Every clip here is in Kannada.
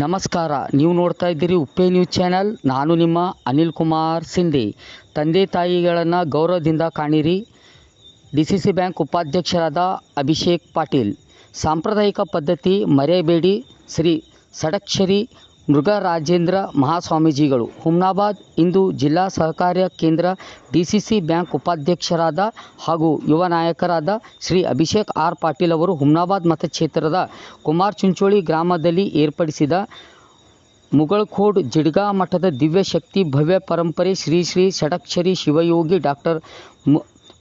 ನಮಸ್ಕಾರ. ನೀವು ನೋಡ್ತಾ ಇದ್ದೀರಿ ಉಪ್ಪೇ ನ್ಯೂಸ್ ಚಾನೆಲ್. ನಾನು ನಿಮ್ಮ ಅನಿಲ್ ಕುಮಾರ್ ಸಿಂಧೆ. ತಂದೆ ತಾಯಿಗಳನ್ನು ಗೌರವದಿಂದ ಕಾಣಿರಿ. DCC ಬ್ಯಾಂಕ್ ಉಪಾಧ್ಯಕ್ಷರಾದ ಅಭಿಷೇಕ್ ಪಾಟೀಲ್. ಸಾಂಪ್ರದಾಯಿಕ ಪದ್ಧತಿ ಮರೆಯಬೇಡಿ. ಶ್ರೀ ಷಡಕ್ಷರಿ ಮೃಗರಾಜೇಂದ್ರ ಮಹಾಸ್ವಾಮೀಜಿಗಳು, ಹುಮ್ನಾಬಾದ್. ಇಂದು ಜಿಲ್ಲಾ ಸಹಕಾರ ಕೇಂದ್ರ DCC ಬ್ಯಾಂಕ್ ಉಪಾಧ್ಯಕ್ಷರಾದ ಹಾಗೂ ಯುವ ನಾಯಕರಾದ ಶ್ರೀ ಅಭಿಷೇಕ್ ಆರ್ ಪಾಟೀಲ್ ಅವರು ಹುಮ್ನಾಬಾದ್ ಮತಕ್ಷೇತ್ರದ ಕುಮಾರ್ ಚುಂಚೋಳಿ ಗ್ರಾಮದಲ್ಲಿ ಏರ್ಪಡಿಸಿದ ಮುಗಳಖೋಡ್ ಜಿಡ್ಗಾ ಮಠದ ದಿವ್ಯ ಶಕ್ತಿ ಭವ್ಯ ಪರಂಪರೆ ಶ್ರೀ ಶ್ರೀ ಷಡಕ್ಷರಿ ಶಿವಯೋಗಿ ಡಾಕ್ಟರ್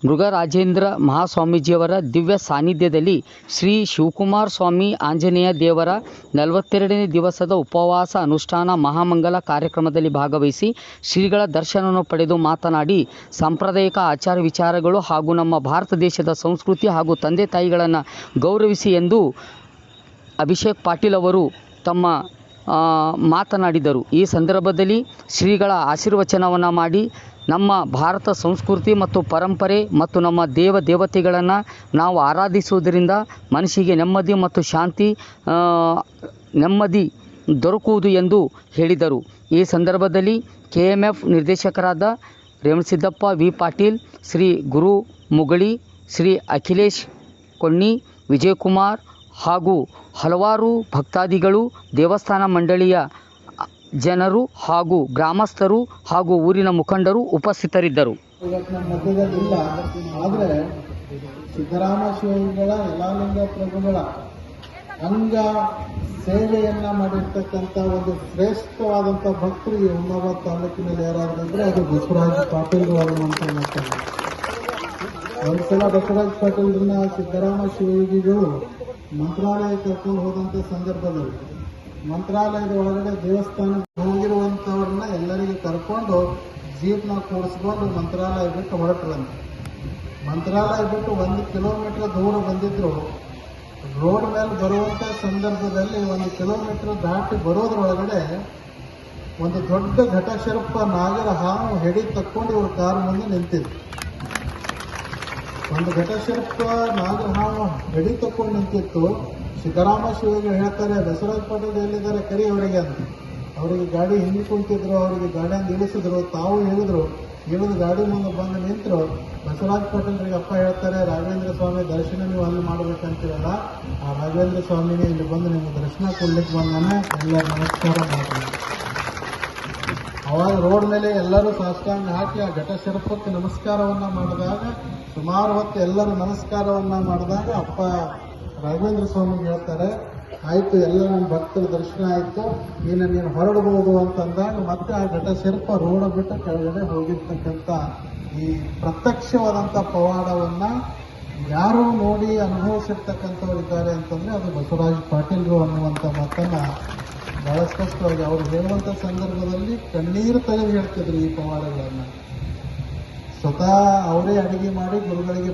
ಮೃಗರಾಜೇಂದ್ರ ಮಹಾಸ್ವಾಮೀಜಿಯವರ ದಿವ್ಯ ಸಾನ್ನಿಧ್ಯದಲ್ಲಿ ಶ್ರೀ ಶಿವಕುಮಾರ ಸ್ವಾಮಿ ಆಂಜನೇಯ ದೇವರ 42ನೇ ದಿವಸದ ಉಪವಾಸ ಅನುಷ್ಠಾನ ಮಹಾಮಂಗಲ ಕಾರ್ಯಕ್ರಮದಲ್ಲಿ ಭಾಗವಹಿಸಿ ಶ್ರೀಗಳ ದರ್ಶನವನ್ನು ಪಡೆದು ಮಾತನಾಡಿ, ಸಾಂಪ್ರದಾಯಿಕ ಆಚಾರ ವಿಚಾರಗಳು ಹಾಗೂ ನಮ್ಮ ಭಾರತ ದೇಶದ ಸಂಸ್ಕೃತಿ ಹಾಗೂ ತಂದೆ ತಾಯಿಗಳನ್ನು ಗೌರವಿಸಿ ಎಂದು ಅಭಿಷೇಕ್ ಪಾಟೀಲ್ ಅವರು ತಮ್ಮ ಮಾತನಾಡಿದರು. ಈ ಸಂದರ್ಭದಲ್ಲಿ ಶ್ರೀಗಳ ಆಶೀರ್ವಚನವನ್ನು ಮಾಡಿ ನಮ್ಮ ಭಾರತ ಸಂಸ್ಕೃತಿ ಮತ್ತು ಪರಂಪರೆ ಮತ್ತು ನಮ್ಮ ದೇವತೆಗಳನ್ನು ನಾವು ಆರಾಧಿಸುವುದರಿಂದ ಮನಸ್ಸಿಗೆ ನೆಮ್ಮದಿ ಮತ್ತು ಶಾಂತಿ ನೆಮ್ಮದಿ ದೊರಕುವುದು ಎಂದು ಹೇಳಿದರು. ಈ ಸಂದರ್ಭದಲ್ಲಿ KMF ನಿರ್ದೇಶಕರಾದ ರೇವಣಸಿದ್ದಪ್ಪ ವಿ ಪಾಟೀಲ್, ಶ್ರೀ ಗುರು ಮುಗಳಿ, ಶ್ರೀ ಅಖಿಲೇಶ್ ಕೊಣ್ಣಿ, ವಿಜಯಕುಮಾರ್ ಹಾಗೂ ಹಲವಾರು ಭಕ್ತಾದಿಗಳು, ದೇವಸ್ಥಾನ ಮಂಡಳಿಯ ಜನರು ಹಾಗೂ ಗ್ರಾಮಸ್ಥರು ಹಾಗೂ ಊರಿನ ಮುಖಂಡರು ಉಪಸ್ಥಿತರಿದ್ದರು. ಮಧ್ಯದಲ್ಲಿಲ್ಲ, ಆದರೆ ಸಿದ್ದರಾಮ ಶಿವಗಳ ಯಲಾಲಿಂಗ ಪ್ರಭುಗಳ ಅಂಗ ಸೇವೆಯನ್ನ ಮಾಡಿರ್ತಕ್ಕಂಥ ಒಂದು ಶ್ರೇಷ್ಠವಾದಂಥ ಭಕ್ತರು ಈ ಹುಮ್ನಾಬಾದ್ ತಾಲೂಕಿನಲ್ಲಿ ಯಾರಾದರೂ ಇದ್ರೆ ಅದು ಬಸವರಾಜ ಪಾಟೀಲ್ ಅನ್ನುವಂಥ ಮಾತನ್ನು. ಒಂದ್ಸಲ ಬಸವರಾಜ ಪಾಟೀಲ್ರನ್ನ ಸಿದ್ದರಾಮ ಶಿವಯೋಗಿಗಳು ಮಂತ್ರಾಲಯ ಕರ್ಕೊಂಡು ಹೋದಂಥ ಸಂದರ್ಭದಲ್ಲಿ ಮಂತ್ರಾಲಯದ ಒಳಗಡೆ ದೇವಸ್ಥಾನಕ್ಕೆ ಹೋಗಿರುವಂಥವ್ರನ್ನ ಎಲ್ಲರಿಗೆ ಕರ್ಕೊಂಡು ಜೀಪ್ನ ಕೂಡಿಸ್ಕೊಂಡು ಮಂತ್ರಾಲಯ ಬಿಟ್ಟು ಹೊರಟ್ರಂತೆ. ಮಂತ್ರಾಲಯ ಬಿಟ್ಟು 1 ಕಿಲೋಮೀಟರ್ ದೂರ ಬಂದಿದ್ರು. ರೋಡ್ ಮೇಲೆ ಬರುವಂಥ ಸಂದರ್ಭದಲ್ಲಿ 1 ಕಿಲೋಮೀಟರ್ ದಾಟಿ ಬರೋದ್ರೊಳಗಡೆ ಒಂದು ದೊಡ್ಡ ಘಟಸರ್ಪ ನಾಗರ ಹಾವು ಹೆಡಿ ತಕ್ಕೊಂಡು ಇವ್ರ ಕಾರ್ ಮುಂದೆ ನಿಂತಿದ್ರು. ಒಂದು ಘಟಸರ್ಪ ನಾಗರ ಹಾವು ಹೆಡಿ ತಕ್ಕೊಂಡು ನಿಂತಿತ್ತು. ಸಿದ್ದರಾಮ ಶಿವಗಳು ಹೇಳ್ತಾರೆ, ಬಸವರಾಜ ಪಾಟೀಲ್ ಎಲ್ಲಿದ್ದಾರೆ ಕರಿ ಅವರಿಗೆ ಅಂತ. ಅವರಿಗೆ ಗಾಡಿ ಹಿಂದೆ ಕುಂತಿದ್ರು, ಅವರಿಗೆ ಗಾಡಿಯಿಂದ ಇಳಿಸಿದ್ರು. ತಾವು ಇಳಿದು ಗಾಡಿ ಮುಂದೆ ಬಂದು ನಿಂತರು. ಬಸವರಾಜ ಪಾಟೀಲ್ರಿಗೆ ಅಪ್ಪ ಹೇಳ್ತಾರೆ, ರಾಘವೇಂದ್ರ ಸ್ವಾಮಿ ದರ್ಶನ ನೀವು ಅಲ್ಲಿ ಮಾಡ್ಬೇಕಂತೀರಲ್ಲ, ಆ ರಾಘವೇಂದ್ರ ಸ್ವಾಮಿನೇ ಇಲ್ಲಿ ಬಂದು ನಿಮ್ಗೆ ದರ್ಶನ ಕೊಡ್ಲಿಕ್ಕೆ ಬಂದಾನೆ, ಎಲ್ಲರೂ ನಮಸ್ಕಾರ ಮಾಡ್ತಾರೆ. ಅವಾಗ ರೋಡ್ ಮೇಲೆ ಎಲ್ಲರೂ ಸಾಷ್ಟಾಂಗ ಹಾಕಿ ಆ ಘಟಸರ್ಪಕ್ಕೆ ನಮಸ್ಕಾರವನ್ನ ಮಾಡಿದಾಗ, ಸುಮಾರು ಹೊತ್ತು ಎಲ್ಲರೂ ನಮಸ್ಕಾರವನ್ನ ಮಾಡಿದಾಗ ಅಪ್ಪ ರಾಘವೇಂದ್ರ ಸ್ವಾಮಿ ಹೇಳ್ತಾರೆ, ಆಯಿತು, ಎಲ್ಲ ನಮ್ಮ ಭಕ್ತರ ದರ್ಶನ ಆಯಿತು, ನೀನು ಹೊರಡಬಹುದು ಅಂತಂದಾಗ ಮತ್ತೆ ಆ ಘಟಸರ್ಪ ರೋಡ ಬಿಟ್ಟು ಕೆಳಗಡೆ ಹೋಗಿರ್ತಕ್ಕಂಥ ಈ ಪ್ರತ್ಯಕ್ಷವಾದಂಥ ಪವಾಡವನ್ನ ಯಾರು ನೋಡಿ ಅನುಭವಿಸಿರ್ತಕ್ಕಂಥವ್ರು ಇದ್ದಾರೆ ಅಂತಂದ್ರೆ ಅದು ಬಸವರಾಜ ಪಾಟೀಲ್ರು ಅನ್ನುವಂಥ ಮಾತನ್ನ ಬಹಳ ಸ್ಪಷ್ಟವಾಗಿ ಅವರು ಹೇಳುವಂಥ ಸಂದರ್ಭದಲ್ಲಿ ಕಣ್ಣೀರು ತೆಗೆದು ಹೇಳ್ತಿದ್ರು ಈ ಪವಾಡಗಳನ್ನು. ಸ್ವತಃ ಅವರೇ ಅಡಿಗೆ ಮಾಡಿ ಗುರುಗಳಿಗೆ